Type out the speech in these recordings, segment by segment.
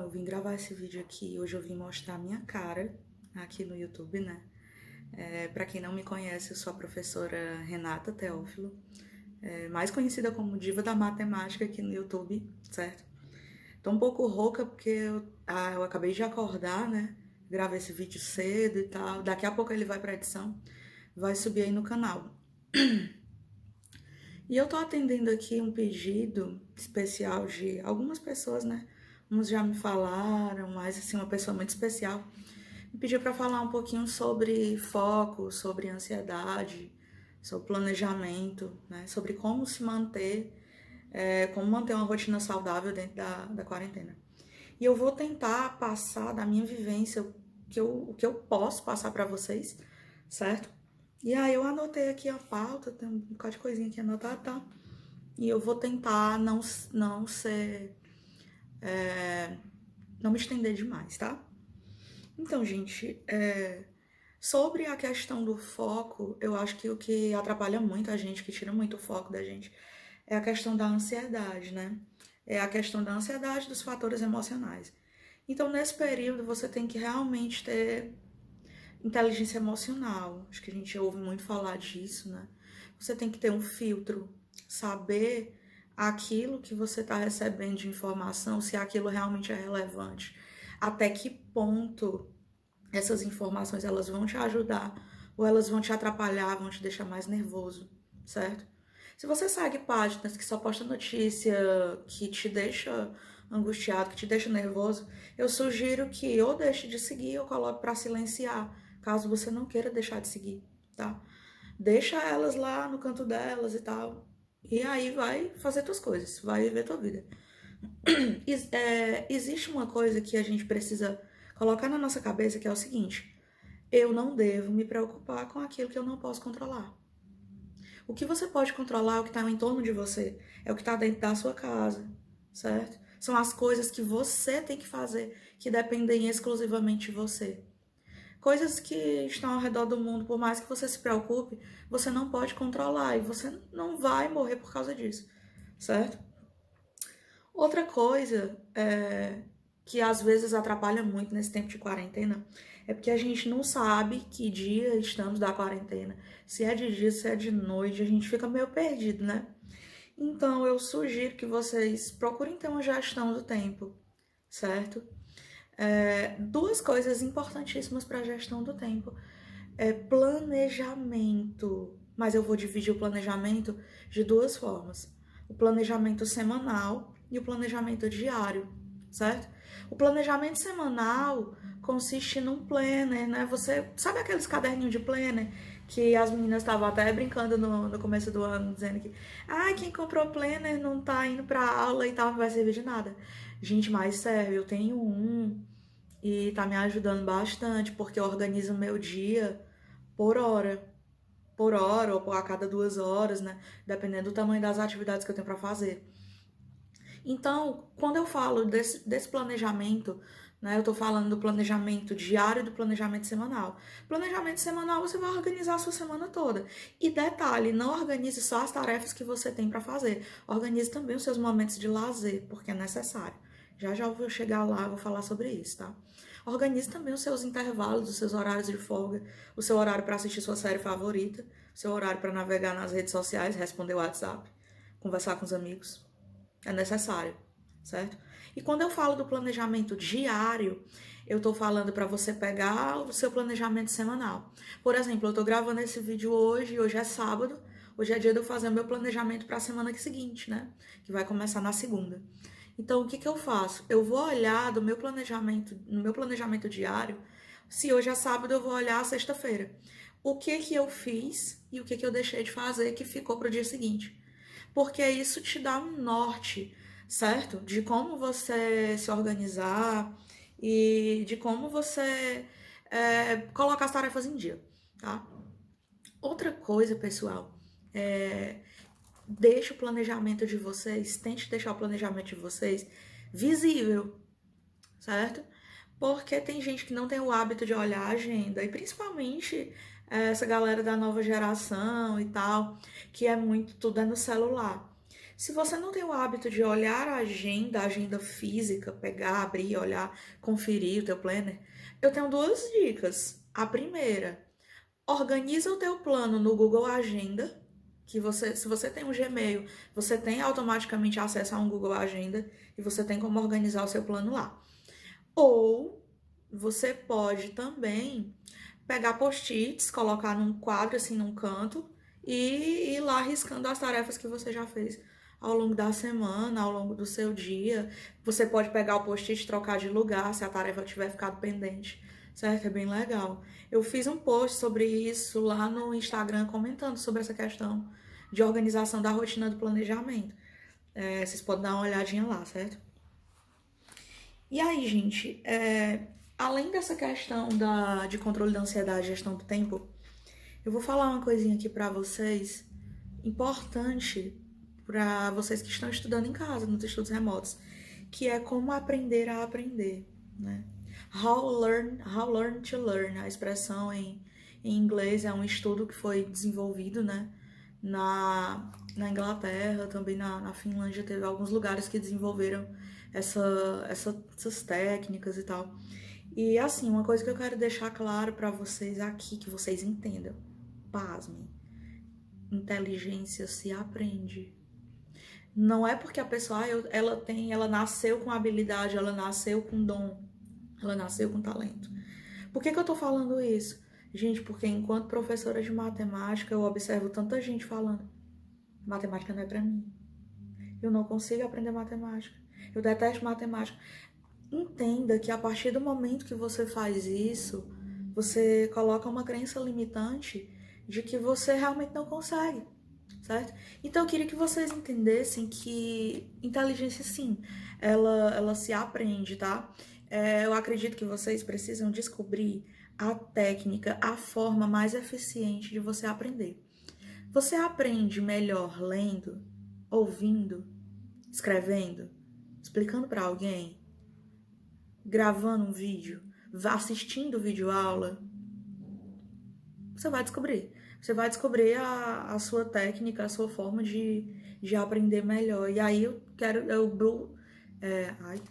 eu vim gravar esse vídeo aqui. Hoje eu vim mostrar a minha cara aqui no YouTube, né? Pra quem não me conhece, eu sou a professora Renata Teófilo, mais conhecida como Diva da Matemática aqui no YouTube, certo? Tô um pouco rouca porque eu acabei de acordar, né? Gravei esse vídeo cedo e tal. Daqui a pouco ele vai pra edição, vai subir aí no canal. E eu tô atendendo aqui um pedido especial de algumas pessoas, né? Uns já me falaram, mas assim, uma pessoa muito especial me pediu para falar um pouquinho sobre foco, sobre ansiedade, sobre planejamento, né? Sobre como se manter, como manter uma rotina saudável dentro da quarentena. E eu vou tentar passar da minha vivência o que eu posso passar para vocês, certo? E aí eu anotei aqui a pauta, tem um bocado de coisinha aqui anotada, tá? E eu vou tentar não ser... não me estender demais, tá? Então, gente, sobre a questão do foco, eu acho que o que atrapalha muito a gente, que tira muito o foco da gente, é a questão da ansiedade, né? É a questão da ansiedade dos fatores emocionais. Então, nesse período, você tem que realmente ter inteligência emocional. Acho que a gente ouve muito falar disso, né? Você tem que ter um filtro, saber aquilo que você está recebendo de informação, se aquilo realmente é relevante, até que ponto essas informações elas vão te ajudar ou elas vão te atrapalhar, vão te deixar mais nervoso, certo? Se você segue páginas que só postam notícia que te deixa angustiado, que te deixa nervoso, eu sugiro que ou deixe de seguir ou coloque para silenciar, caso você não queira deixar de seguir, tá? Deixa elas lá no canto delas e tal. E aí vai fazer tuas coisas, vai viver tua vida. Existe uma coisa que a gente precisa colocar na nossa cabeça, que é o seguinte: eu não devo me preocupar com aquilo que eu não posso controlar. O que você pode controlar é o que está em torno de você, é o que está dentro da sua casa, certo? São as coisas que você tem que fazer, que dependem exclusivamente de você. Coisas que estão ao redor do mundo, por mais que você se preocupe, você não pode controlar e você não vai morrer por causa disso, certo? Outra coisa que às vezes atrapalha muito nesse tempo de quarentena é porque a gente não sabe que dia estamos da quarentena, se é de dia, se é de noite, a gente fica meio perdido, né? Então eu sugiro que vocês procurem ter uma gestão do tempo, certo? Duas coisas importantíssimas para a gestão do tempo é planejamento, mas eu vou dividir o planejamento de duas formas: o planejamento semanal e o planejamento diário, certo? O planejamento semanal consiste num planner, né? Você sabe aqueles caderninhos de planner que as meninas estavam até brincando no começo do ano, dizendo que quem comprou planner não tá indo pra aula e tal, não vai servir de nada. Gente, mas sério, eu tenho um e tá me ajudando bastante, porque eu organizo o meu dia por hora, ou a cada 2 horas, né? Dependendo do tamanho das atividades que eu tenho para fazer. Então, quando eu falo desse planejamento, né, eu tô falando do planejamento diário e do planejamento semanal. Planejamento semanal, você vai organizar a sua semana toda. E detalhe, não organize só as tarefas que você tem para fazer. Organize também os seus momentos de lazer, porque é necessário. Já eu vou chegar lá e vou falar sobre isso, tá? Organize também os seus intervalos, os seus horários de folga, o seu horário para assistir sua série favorita, o seu horário para navegar nas redes sociais, responder o WhatsApp, conversar com os amigos. É necessário, certo? E quando eu falo do planejamento diário, eu tô falando para você pegar o seu planejamento semanal. Por exemplo, eu tô gravando esse vídeo hoje é sábado, hoje é dia de eu fazer o meu planejamento para a semana seguinte, né? Que vai começar na segunda. Então, o que eu faço? Eu vou olhar no meu planejamento diário, se hoje é sábado, eu vou olhar a sexta-feira. O que eu fiz e o que eu deixei de fazer que ficou para o dia seguinte. Porque isso te dá um norte, certo? De como você se organizar e de como você colocar as tarefas em dia, tá? Outra coisa, pessoal, deixe o planejamento de vocês, tente deixar o planejamento de vocês visível, certo? Porque tem gente que não tem o hábito de olhar a agenda, e principalmente essa galera da nova geração e tal, que é muito, tudo é no celular. Se você não tem o hábito de olhar a agenda física, pegar, abrir, olhar, conferir o teu planner, eu tenho duas dicas. A primeira, organiza o teu plano no Google Agenda, que se você tem um Gmail, você tem automaticamente acesso a um Google Agenda e você tem como organizar o seu plano lá. Ou você pode também pegar post-its, colocar num quadro, assim, num canto, e ir lá riscando as tarefas que você já fez ao longo da semana, ao longo do seu dia. Você pode pegar o post-it e trocar de lugar se a tarefa tiver ficado pendente, certo? É bem legal. Eu fiz um post sobre isso lá no Instagram, comentando sobre essa questão de organização da rotina do planejamento. Vocês podem dar uma olhadinha lá, certo? E aí, gente, além dessa questão de controle da ansiedade e gestão do tempo, eu vou falar uma coisinha aqui pra vocês, importante para vocês que estão estudando em casa, nos estudos remotos, que é como aprender a aprender, né? How learn to learn, a expressão em inglês é um estudo que foi desenvolvido, né, na Inglaterra, também na Finlândia, teve alguns lugares que desenvolveram essas técnicas e tal. E assim, uma coisa que eu quero deixar claro para vocês aqui, que vocês entendam, pasmem, inteligência se aprende. Não é porque a pessoa, ela nasceu com habilidade, ela nasceu com dom, ela nasceu com talento. Por que eu tô falando isso? Gente, porque enquanto professora de matemática, eu observo tanta gente falando, matemática não é pra mim. Eu não consigo aprender matemática. Eu detesto matemática. Entenda que a partir do momento que você faz isso, você coloca uma crença limitante de que você realmente não consegue, certo? Então eu queria que vocês entendessem que inteligência, sim, ela se aprende, tá? Eu acredito que vocês precisam descobrir a técnica, a forma mais eficiente de você aprender. Você aprende melhor lendo, ouvindo, escrevendo, explicando para alguém, gravando um vídeo, assistindo videoaula. Você vai descobrir. Você vai descobrir a sua técnica, a sua forma de aprender melhor. E aí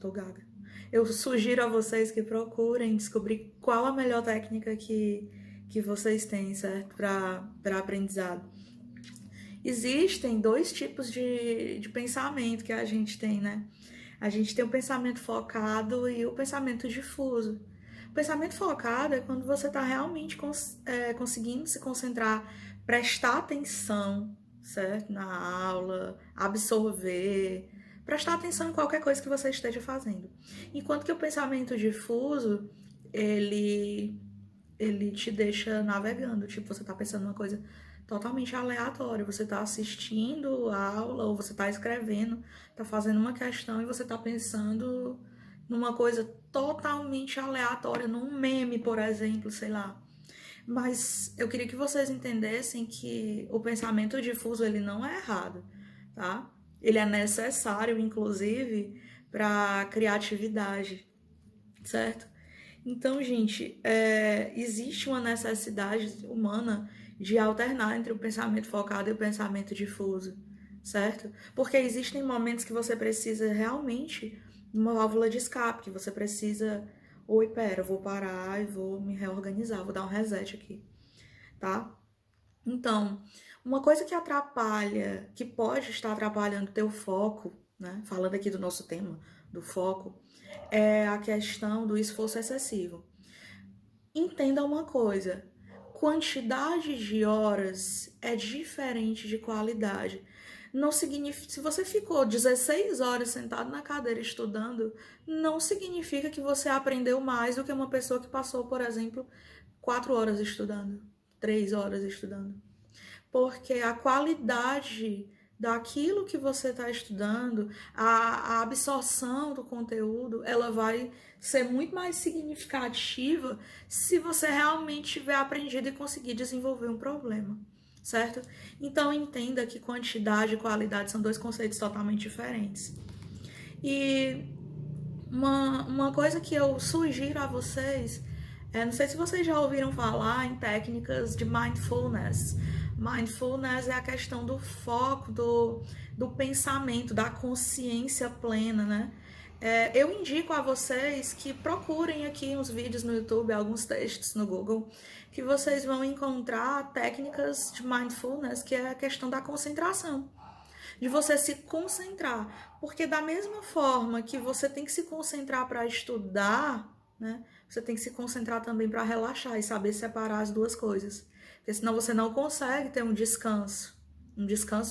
tô gaga. Eu sugiro a vocês que procurem descobrir qual a melhor técnica que vocês têm, certo? Para aprendizado. Existem dois tipos de pensamento que a gente tem, né? A gente tem o pensamento focado e o pensamento difuso. O pensamento focado é quando você está realmente conseguindo se concentrar, prestar atenção, certo? Na aula, absorver, prestar atenção em qualquer coisa que você esteja fazendo. Enquanto que o pensamento difuso, ele te deixa navegando, tipo, você está pensando numa coisa totalmente aleatória, você está assistindo a aula ou você está escrevendo, está fazendo uma questão e você está pensando numa coisa totalmente aleatória, num meme, por exemplo, sei lá. Mas eu queria que vocês entendessem que o pensamento difuso, ele não é errado, tá? Ele é necessário, inclusive, para criatividade, certo? Então, gente, existe uma necessidade humana de alternar entre o pensamento focado e o pensamento difuso, certo? Porque existem momentos que você precisa realmente de uma válvula de escape, que você precisa, oi, pera, eu vou parar e vou me reorganizar, vou dar um reset aqui, tá? Então, uma coisa que atrapalha, que pode estar atrapalhando o teu foco, né? Falando aqui do nosso tema, do foco, é a questão do esforço excessivo. Entenda uma coisa, quantidade de horas é diferente de qualidade. Não significa, se você ficou 16 horas sentado na cadeira estudando, não significa que você aprendeu mais do que uma pessoa que passou, por exemplo, 4 horas estudando, 3 horas estudando. Porque a qualidade daquilo que você está estudando, a absorção do conteúdo, ela vai ser muito mais significativa se você realmente tiver aprendido e conseguir desenvolver um problema, certo? Então entenda que quantidade e qualidade são dois conceitos totalmente diferentes. E uma coisa que eu sugiro a vocês, não sei se vocês já ouviram falar em técnicas de mindfulness, Mindfulness é a questão do foco, do pensamento, da consciência plena, né? Eu indico a vocês que procurem aqui uns vídeos no YouTube, alguns textos no Google, que vocês vão encontrar técnicas de mindfulness, que é a questão da concentração, de você se concentrar. Porque da mesma forma que você tem que se concentrar para estudar, né, você tem que se concentrar também para relaxar e saber separar as duas coisas. Porque senão você não consegue ter um descanso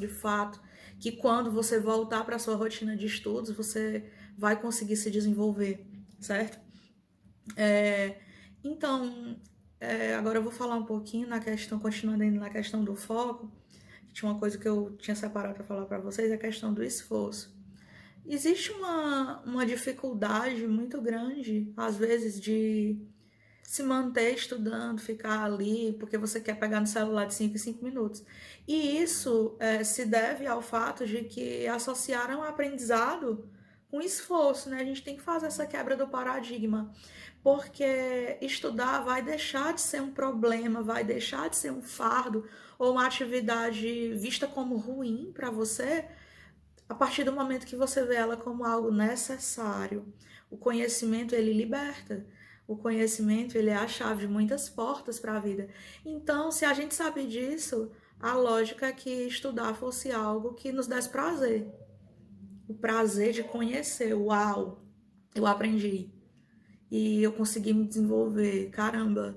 de fato, que quando você voltar para a sua rotina de estudos, você vai conseguir se desenvolver, certo? Então, agora eu vou falar um pouquinho na questão, continuando ainda na questão do foco. Tinha uma coisa que eu tinha separado para falar para vocês, a questão do esforço. Existe uma dificuldade muito grande, às vezes, de se manter estudando, ficar ali, porque você quer pegar no celular de 5 em 5 minutos. E isso se deve ao fato de que associaram o aprendizado com esforço, né? A gente tem que fazer essa quebra do paradigma, porque estudar vai deixar de ser um problema, vai deixar de ser um fardo ou uma atividade vista como ruim para você, a partir do momento que você vê ela como algo necessário. O conhecimento, ele liberta. O conhecimento, ele é a chave de muitas portas para a vida. Então, se a gente sabe disso, a lógica é que estudar fosse algo que nos desse prazer. O prazer de conhecer. Uau, eu aprendi. E eu consegui me desenvolver. Caramba.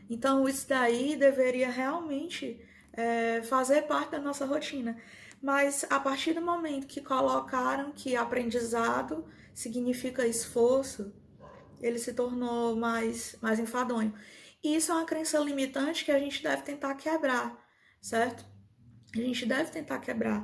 Então, isso daí deveria realmente fazer parte da nossa rotina. Mas a partir do momento que colocaram que aprendizado significa esforço, ele se tornou mais enfadonho. E isso é uma crença limitante que a gente deve tentar quebrar, certo? A gente deve tentar quebrar,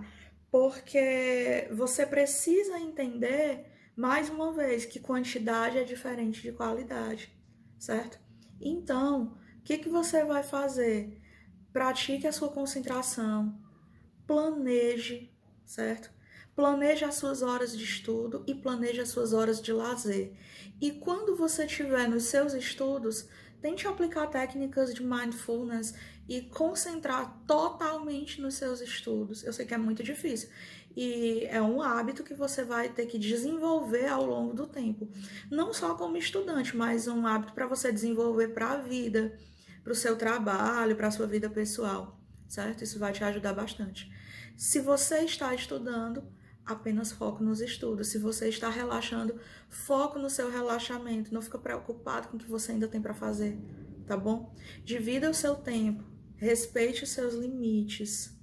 porque você precisa entender, mais uma vez, que quantidade é diferente de qualidade, certo? Então, o que você vai fazer? Pratique a sua concentração, planeje, certo? Planeje as suas horas de estudo e planeje as suas horas de lazer. E quando você estiver nos seus estudos, tente aplicar técnicas de mindfulness e concentrar totalmente nos seus estudos. Eu sei que é muito difícil. E é um hábito que você vai ter que desenvolver ao longo do tempo. Não só como estudante, mas um hábito para você desenvolver para a vida, para o seu trabalho, para a sua vida pessoal, certo? Isso vai te ajudar bastante. Se você está estudando, apenas foco nos estudos. Se você está relaxando, foco no seu relaxamento. Não fica preocupado com o que você ainda tem para fazer, tá bom? Divida o seu tempo, respeite os seus limites.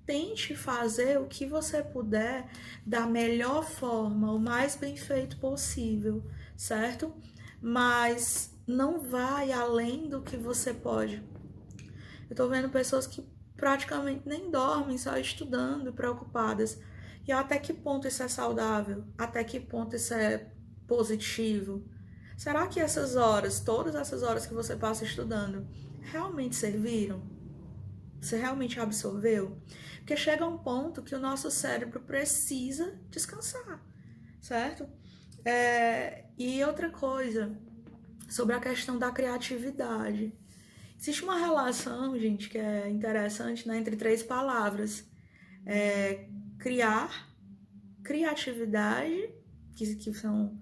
Tente fazer o que você puder da melhor forma, o mais bem feito possível, certo? Mas não vai além do que você pode. Eu tô vendo pessoas que praticamente nem dormem, só estudando, preocupadas. E até que ponto isso é saudável? Até que ponto isso é positivo? Será que essas horas, todas essas horas que você passa estudando, realmente serviram? Você realmente absorveu? Porque chega um ponto que o nosso cérebro precisa descansar, certo? E outra coisa, sobre a questão da criatividade. Existe uma relação, gente, que é interessante, né, entre 3 palavras. Criar, criatividade, que são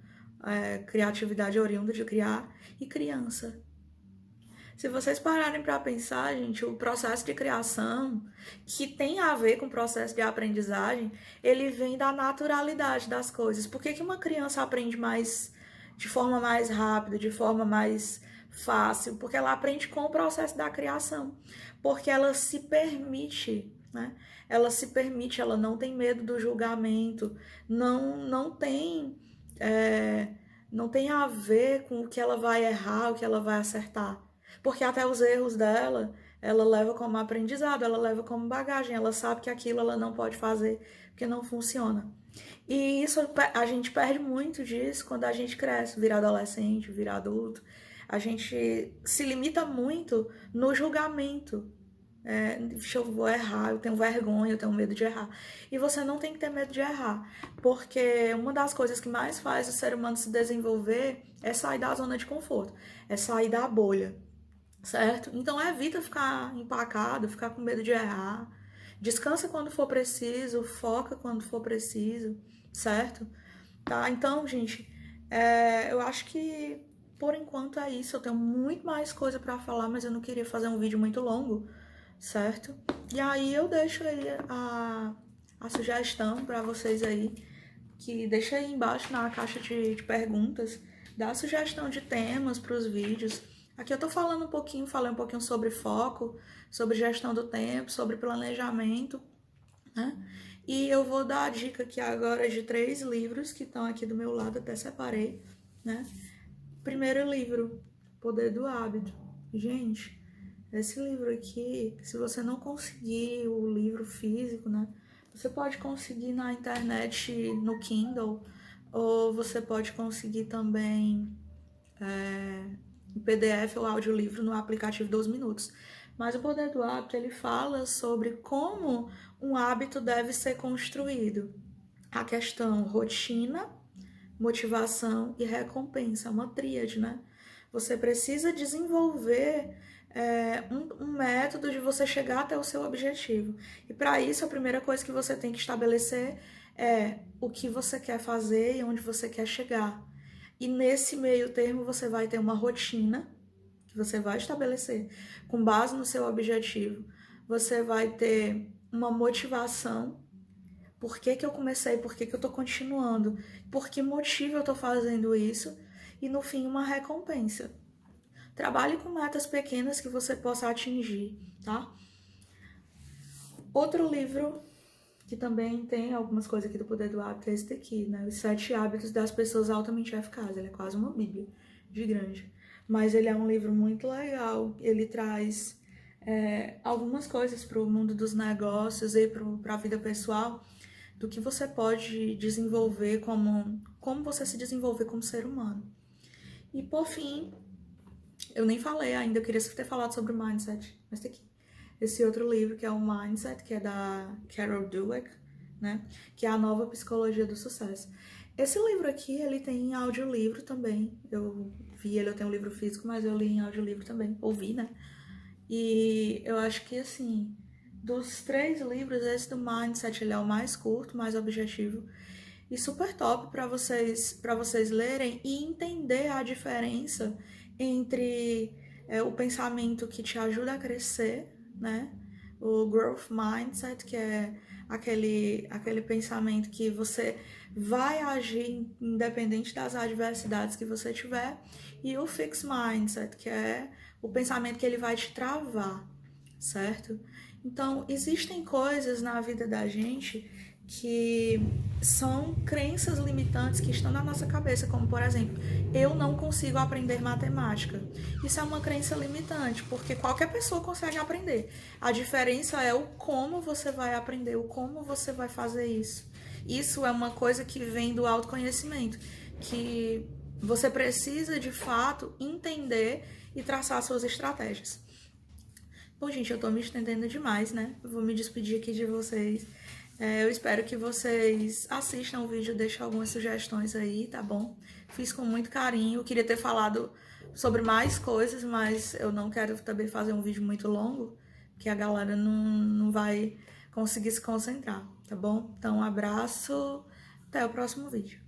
criatividade oriunda de criar, e criança. Se vocês pararem para pensar, gente, o processo de criação, que tem a ver com o processo de aprendizagem, ele vem da naturalidade das coisas. Por que uma criança aprende de forma mais rápida, de forma mais fácil? Porque ela aprende com o processo da criação. Porque ela se permite, né? Ela se permite, ela não tem medo do julgamento, não tem a ver com o que ela vai errar, o que ela vai acertar. Porque até os erros dela, ela leva como aprendizado, ela leva como bagagem, ela sabe que aquilo ela não pode fazer, porque não funciona. E isso, a gente perde muito disso quando a gente cresce, vira adolescente, vira adulto. A gente se limita muito no julgamento. Eu vou errar, eu tenho vergonha, eu tenho medo de errar. E você não tem que ter medo de errar, porque uma das coisas que mais faz o ser humano se desenvolver é sair da zona de conforto, é sair da bolha. certo? Então evita ficar empacado, ficar com medo de errar. Descansa quando for preciso, foca quando for preciso, certo? Tá? Então, gente, eu acho que por enquanto é isso. Eu tenho muito mais coisa pra falar, mas eu não queria fazer um vídeo muito longo, certo? E aí eu deixo aí a sugestão pra vocês aí, que deixa aí embaixo na caixa de perguntas, dá sugestão de temas para os vídeos. Aqui eu tô falando um pouquinho, falei um pouquinho sobre foco, sobre gestão do tempo, sobre planejamento, né? E eu vou dar a dica aqui agora de 3 livros que estão aqui do meu lado, até separei, né? Primeiro livro, Poder do Hábito. Gente, esse livro aqui, se você não conseguir o livro físico, né? Você pode conseguir na internet, no Kindle, ou você pode conseguir também em PDF ou audiolivro no aplicativo 12 Minutos. Mas o Poder do Hábito, ele fala sobre como um hábito deve ser construído. A questão rotina, motivação e recompensa, uma tríade, né? Você precisa desenvolver um método de você chegar até o seu objetivo. E para isso, a primeira coisa que você tem que estabelecer é o que você quer fazer e onde você quer chegar. E nesse meio termo, você vai ter uma rotina que você vai estabelecer com base no seu objetivo. Você vai ter uma motivação. Por que eu comecei? Por que eu tô continuando? Por que motivo eu tô fazendo isso? E no fim, uma recompensa. Trabalhe com metas pequenas que você possa atingir, tá? Outro livro que também tem algumas coisas aqui do Poder do Hábito é esse daqui, né? Os 7 Hábitos das Pessoas Altamente Eficazes. Ele é quase uma bíblia de grande. Mas ele é um livro muito legal. Ele traz algumas coisas para o mundo dos negócios e para a vida pessoal, do que você pode desenvolver, como você se desenvolver como ser humano. E por fim, eu nem falei ainda, eu queria ter falado sobre o Mindset, mas tá aqui. Esse outro livro, que é o Mindset, que é da Carol Dweck, né? Que é a nova psicologia do sucesso. Esse livro aqui, ele tem audiolivro também. Eu vi ele, eu tenho um livro físico, mas eu li em audiolivro também. Ouvi, né? E eu acho que, assim, dos 3 livros, esse do Mindset, ele é o mais curto, mais objetivo. E super top para vocês lerem e entender a diferença entre o pensamento que te ajuda a crescer, né? O Growth Mindset, que é aquele pensamento que você vai agir independente das adversidades que você tiver, e o Fixed Mindset, que é o pensamento que ele vai te travar, certo? Então, existem coisas na vida da gente que são crenças limitantes que estão na nossa cabeça, como por exemplo, eu não consigo aprender matemática. Isso é uma crença limitante, porque qualquer pessoa consegue aprender. A diferença é o como você vai aprender, o como você vai fazer isso. Isso é uma coisa que vem do autoconhecimento, que você precisa de fato entender e traçar suas estratégias. Bom, gente, eu tô me estendendo demais, né? Eu vou me despedir aqui de vocês. Eu espero que vocês assistam o vídeo, deixem algumas sugestões aí, tá bom? Fiz com muito carinho. Eu queria ter falado sobre mais coisas, mas eu não quero também fazer um vídeo muito longo, que a galera não vai conseguir se concentrar, tá bom? Então, um abraço, até o próximo vídeo.